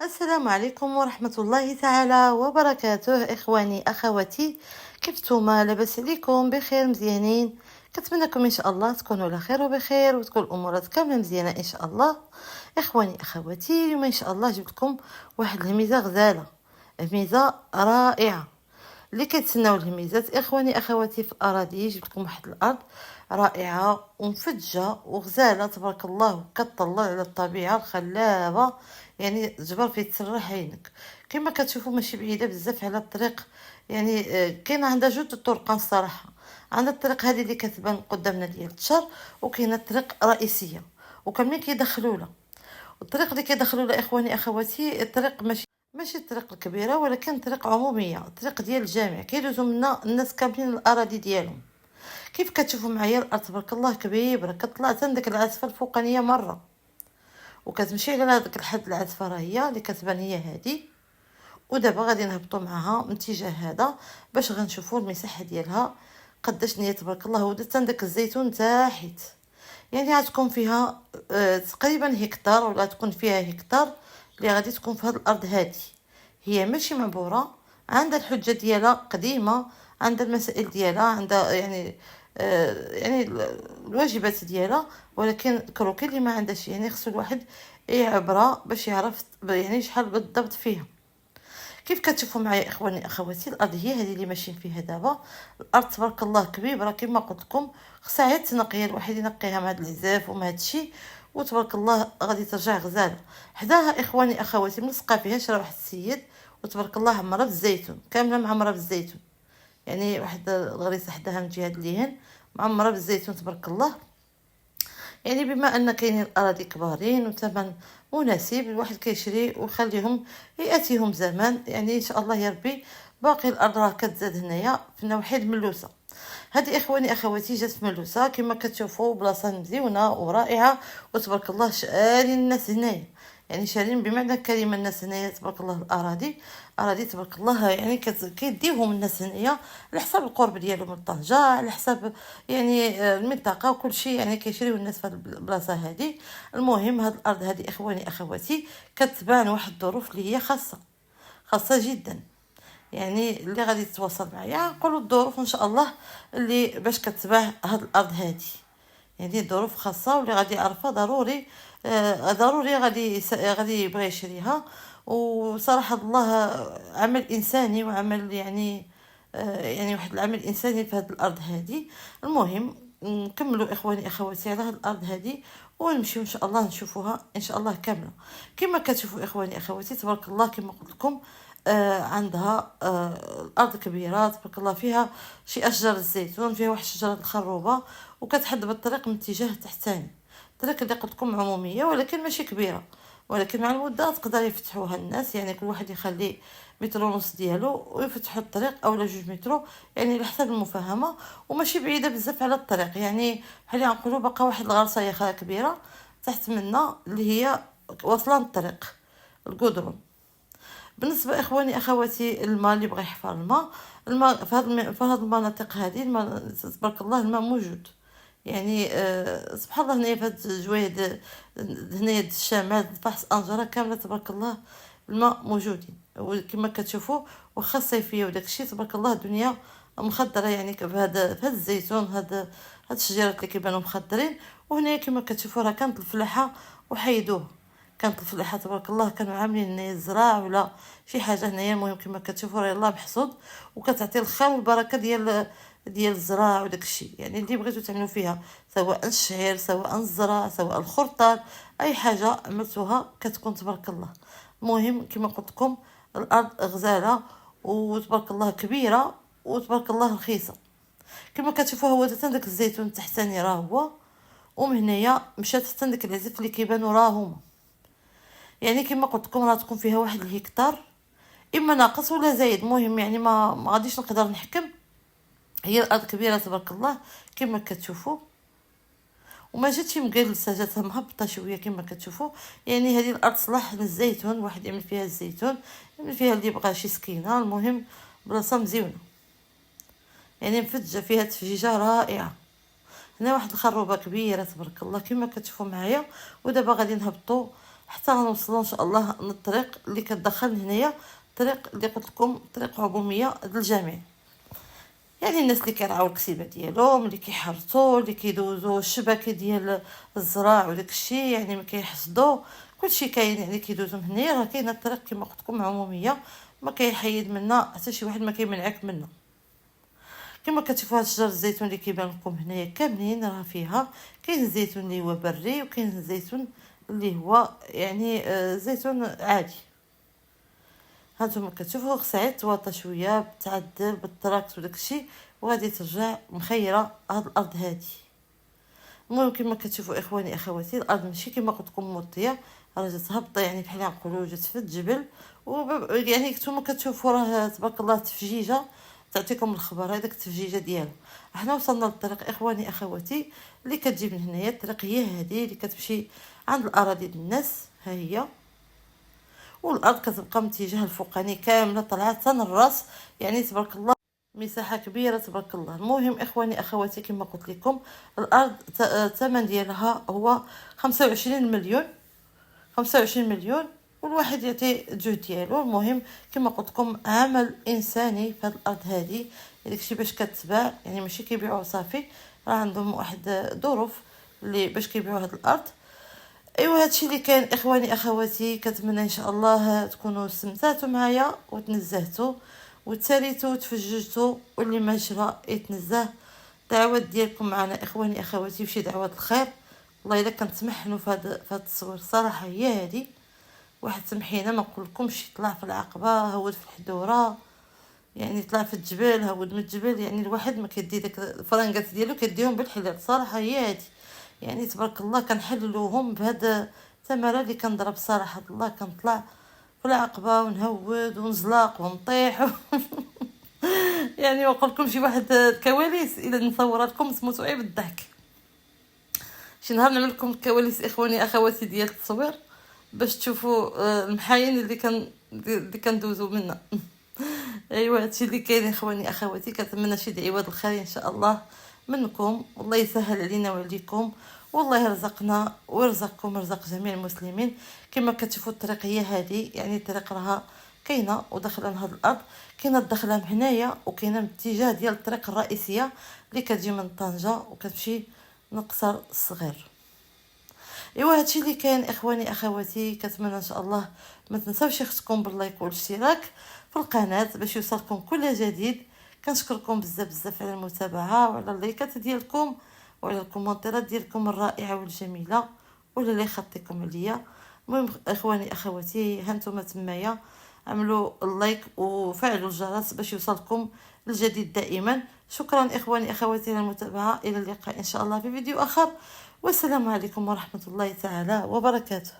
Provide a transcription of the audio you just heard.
السلام عليكم ورحمة الله تعالى وبركاته. إخواني أخواتي، كيف نتوما؟ لاباس عليكم؟ بخير؟ مزيانين؟ كنتمنىكم إن شاء الله تكونوا على خير وبخير وتكون الأمورات كاملة مزيانة إن شاء الله. إخواني أخواتي، اليوم إن شاء الله جبت لكم واحد الهميزة غزالة، هميزة رائعة اللي كيتسناو الهميزات. اخواني اخواتي، في الاراضي جبت لكم واحد الارض رائعه ومفجه وغزاله تبارك الله، كطلع على الطبيعه الخلابه، يعني جبر فيه تسرح عينك. كما كتشوفوا ماشي بعيده بزاف على الطريق، يعني كاينه عندها جوج الطرقان الصراحه. عندها الطريق هذه اللي كتبان قدامنا ديال التشر، وكاينه الطريق رئيسيه وكاملين كيدخلوا لها. الطريق اللي كيدخلوا لها اخواني اخواتي، الطريق ماشي الطريق الكبيره، ولكن طريق عموميه، الطريق ديال الجامع كيدوزو منا الناس كاملين الاراضي ديالهم. كيف كتشوفوا معايا الارض تبارك الله كبيره، كطلع حتى لديك العاصفه الفوقانيه مره، وكتمشي على هذاك الحد العاصفه راه هي اللي كتبان هي هذه. ودابا غادي نهبطوا معها من اتجاه هذا باش غنشوفوا المساحه ديالها قداش هي تبارك الله. ودات عندك الزيتون تحت، يعني غتكون فيها تقريبا هكتار، ولا تكون فيها هكتار اللي غادي تكون في هذه الارض هذه. هي ماشي معبوره، عندها الحجه ديالها قديمه، عندها المسائل ديالها، عندها يعني الواجبات ديالها، ولكن كروكي اللي ما عندهاش، يعني خصو الواحد يعبرها باش يعرف يعني شحال بالضبط فيها. كيف كتشوفوا معايا اخواني اخواتي، الارض هي هذه اللي ماشيين فيها دابا. الارض تبارك الله كبيره كما قلت لكم، خصها غير تنقيها، الواحد ينقيها مع هاد العزاف ومع هاد الشيء، وتبارك الله غادي ترجع غزاله. حداها اخواني اخواتي ملصقه فيها شرا واحد السيد، وتبارك الله عمرها بالزيتون، كامله معمره بالزيتون، يعني واحد الغريسه حداها من جهه اليمين معمره بالزيتون تبارك الله. يعني بما ان كاينين الاراضي كبارين وثمن مناسب، الواحد كيشري ويخليهم ياتيهم زمان، يعني ان شاء الله يا ربي. باقي الارض راه كتزاد هنايا في نواحي الملوسه. هذه اخواني اخواتي جات في ملوسه كما كتشوفوا، بلاصه مزيونه ورائعه، وتبارك الله شارين الناس هنايا، يعني شارين بمعنى الكلمه الناس هنايا تبارك الله. اراضي تبارك الله، يعني كيديوهم الناس هنايا على حساب القرب ديالهم من طنجة، على حساب يعني المنطقه وكل شيء، يعني كيشريو الناس في هذه البلاصه هذه. المهم هذه الارض هذه اخواني اخواتي كتبان واحد الظروف اللي هي خاصه جدا، يعني اللي غادي تتواصل معايا نقولوا الظروف ان شاء الله اللي باش كتباع هاد الارض هذه، يعني ظروف خاصه، واللي غادي يعرفها ضروري ضروري غادي يبغي يشريها. وصراحه الله عمل انساني وعمل يعني يعني واحد العمل انساني في هذه الارض هذه. المهم نكملوا اخواني اخواتي على هذه الارض هذه، ونمشيو ان شاء الله نشوفوها ان شاء الله كامله. كما كتشوفوا اخواني اخواتي تبارك الله، كما قلت لكم عندها الارض كبيره تبارك الله، فيها شي اشجار الزيتون، فيها واحد الشجره الخروبه، وكتحد بالطريق من اتجاه تحتاني. الطريق اللي قلت لكم عموميه ولكن ماشي كبيره، ولكن مع المده تقدر يفتحوها الناس، يعني كل واحد يخلي متر ونص ديالو ويفتحوا الطريق اولا 2 متر، يعني على حسب المفاهمه. وماشي بعيده بزاف على الطريق، يعني بحال نقولوا بقى واحد الغرصايه كبيره تحت منا اللي هي واصله للطريق القدرون. بالنسبه اخواني اخواتي، الماء اللي بغى يحفر الماء في هذه المناطق هذه، الماء تبارك الله الماء موجود، يعني سبحان الله. هنايا في هاد الجوايد، هنايا الشمال فحص انجره كامله تبارك الله الماء موجودين. وكما كتشوفوا واخا الصيفيه وداك الشيء تبارك الله الدنيا مخضره، يعني في هذا الزيتون، هاد الشجيرات اللي كيبانوا مخضرين. وهنايا كما كتشوفوا راه كانت الفلاحه وحيدوها، كانت الفلاحه تبارك الله كانوا عاملين هنايا الزراع ولا شي حاجه هنايا. المهم كما كتشوفوا راه يلاه محصود، وكتعطي الخير والبركه ديال الزراع وداك الشيء، يعني اللي بغيتو تعملوا فيها سواء الشعير سواء الزرع سواء الخرطال، اي حاجه عملتوها كتكون تبارك الله. المهم كما قلت لكم الارض غزاله وتبارك الله كبيره وتبارك الله رخيصه. كما كتشوفوا هو حتى داك الزيتون التحتاني راه هو، ومن هنايا مشات حتى داك العزف اللي كيبانوا راه هما، يعني كما قلت لكم راه تكون فيها واحد الهكتار اما ناقص ولا زايد. المهم يعني ما غاديش نقدر نحكم، هي الارض كبيره تبارك الله كما كتشوفوا، وما جاتش مقلسه، جاتها مهبطه شويه كما كتشوفوا. يعني هذه الارض صلاح للزيتون، واحد يعمل فيها الزيتون، يعمل فيها اللي بغى شي سكينه. المهم بلاصه مزيونه، يعني مفجه فيها تفجيجه رائعه. هنا واحد الخروبه كبيره تبارك الله كما كتشوفوا معايا. ودابا غادي نهبطوا حتى غنوصلوا ان شاء الله للطريق اللي كتدخل هنايا، الطريق اللي قلت لكم طريق عموميه للجميع. يعني الناس اللي كيرعاو الكسيبه ديالهم، اللي كيحرثوا، اللي كيدوزوا الشبكه ديال الزراع وداك الشيء، يعني ما كيحصدوا كلشي كاين، يعني كيدوزوا من هنايا. راه كاينه الطريق كما قلت لكم عموميه، ما كيحيد منا حتى شي واحد، ما كيمنعك منه. كما كتشوفوا هاد شجر الزيتون اللي كيبان لكم هنايا كاملين، راه فيها كاين الزيتون اللي هو بري، وكاين الزيتون اللي هو يعني زيتون عادي. هانتوما كتشوفوا خصها توطى شويه بتعدل بالتراكت وداكشي، وغادي ترجع مخيره هاد الارض هادي. المهم كما كتشوفوا اخواني اخواتي، الارض ماشي كما قلت لكم موطيه، راه جات هابطه، يعني بحال نقولوا جات في الجبل. يعني نتوما كتشوفوا راه تبارك الله تفجيجه، تعطيكم الخبر هذاك التفجيجه ديالو. احنا وصلنا للطريق اخواني اخواتي اللي كتجي من هنايا. الطريق هي هذه اللي كتمشي عند الاراضي ديال الناس، ها هي. والارض كتبقى متجهه الفوقاني كامله طالعه حتى للراس، يعني تبارك الله مساحه كبيره تبارك الله. المهم اخواني اخواتي كما قلت لكم، الارض الثمن ديالها هو 25 مليون، 25 مليون، والواحد يعطي الجهد ديالو. المهم كما قلت لكم عمل انساني في هذه الارض هذه، داكشي باش كتباع، يعني ماشي كيبيعوا صافي، راه عندهم واحد ظروف اللي باش كيبيعوا هذه الارض. ايوا هادشي اللي كان اخواني اخواتي، كنتمنى ان شاء الله تكونوا استمتعتوا معايا وتنزهتوا وتساليتوا وتفججتوا، واللي ما شرا يتنزه. دعوات ديالكم معنا اخواني اخواتي وشي دعوات الخير. والله الا كنتمحنوا في هاد التصوير صراحه هي هادي. واحد سمحينا ما نقولكمش طلع في العقبه، هود في الحدوره، يعني طلع في الجبل، هود من الجبل، يعني الواحد ما كيدي داك الفرنقات ديالو كيديهم بالحلال صراحه هي هادي. يعني تبارك الله كنحللوهم بهذا الثمره اللي كنضرب صراحه الله. كنطلع في العقبه ونهود ونزلق ونطيح يعني نقول شي واحد الكواليس الا نصورها لكم تموتوا غير بالضحك. شي نهار نعمل لكم الكواليس اخواني اخواتي ديال التصوير باش تشوفوا المحاين اللي كندوزو منها ايوا هادشي اللي كاين اخواني اخواتي. كنتمنى شي دعوات الخير ان شاء الله منكم، والله يسهل علينا وعليكم، والله يرزقنا ويرزقكم، يرزق جميع المسلمين. كما كتشوفوا الطريق هي هذه، يعني الطريق راها كاينه وداخله لهاد الارض، كاينه الدخله من هنايا وكاينه من الاتجاه ديال الطريق الرئيسيه اللي كتجي من طنجه وكتمشي للقصر الصغير. ايوا هادشي اللي كاين اخواني اخواتي. كنتمنى ان شاء الله ما تنساوش اختكم باللايك والاشتراك في القناه باش يوصلكم كل جديد. كنشكركم بزاف بزاف على المتابعه وعلى اللايكات ديالكم وعلى الكومنتات ديالكم الرائعه والجميله وعلى اللي خطيكم عليا. المهم اخواني اخواتي، هانتوما تمايا عملوا اللايك وفعلوا الجرس باش يوصلكم الجديد دائما. شكرا اخواني اخواتي على المتابعه، الى اللقاء ان شاء الله في فيديو اخر، والسلام عليكم ورحمه الله تعالى وبركاته.